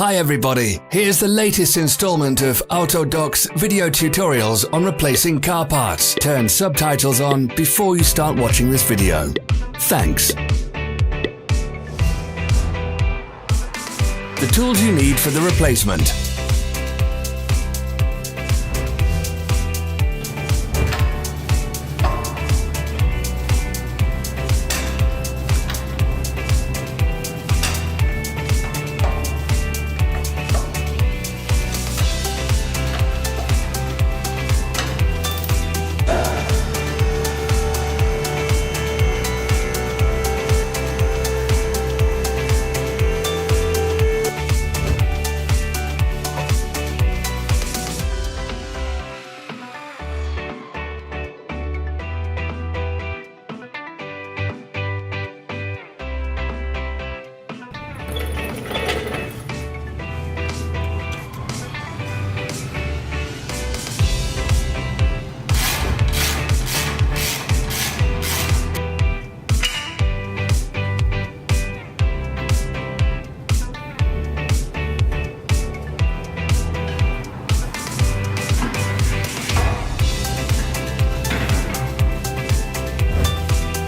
Hi everybody, here's the latest installment of Autodoc's video tutorials on replacing car parts. Turn subtitles on before you start watching this video. Thanks. The tools you need for the replacement.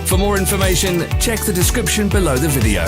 For more information, check the description below the video.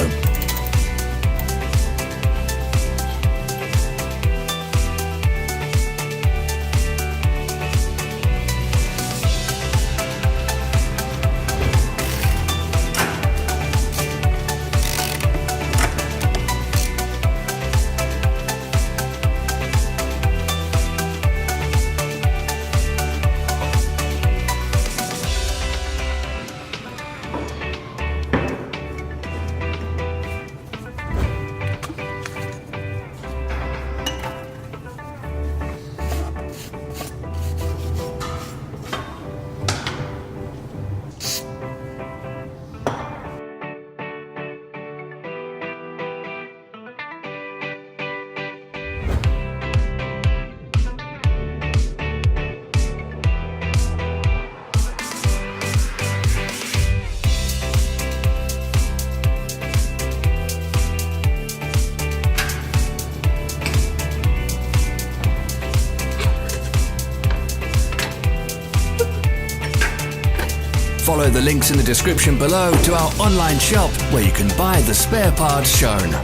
Follow the links in the description below to our online shop where you can buy the spare parts shown.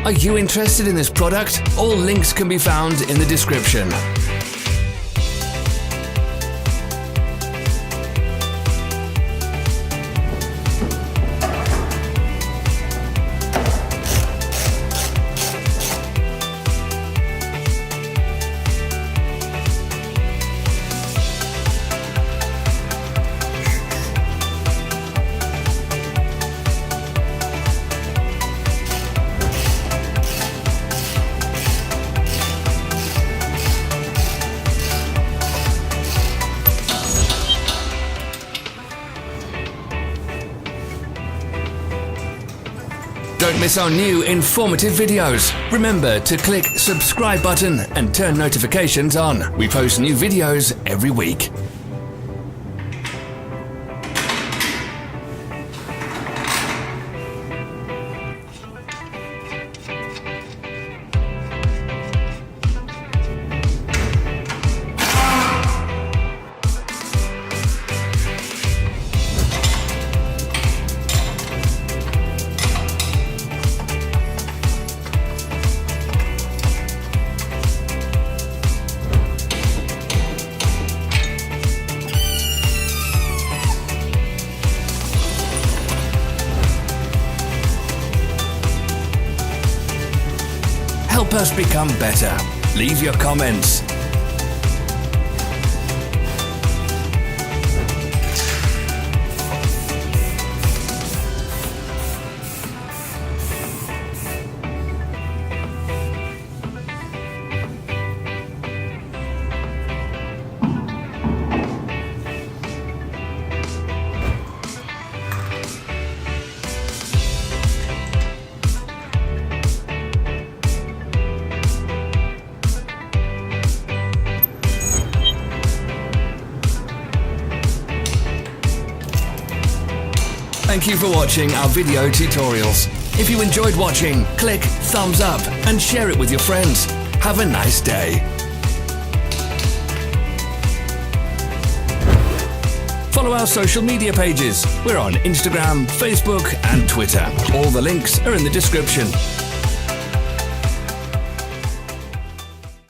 Are you interested in this product? All links can be found in the description. Don't miss our new informative videos. Remember to click subscribe button and turn notifications on. We post new videos every week. Help us become better. Leave your comments. Thank you for watching our video tutorials. If you enjoyed watching, click thumbs up and share it with your friends. Have a nice day. Follow our social media pages. We're on Instagram, Facebook and Twitter. All the links are in the description.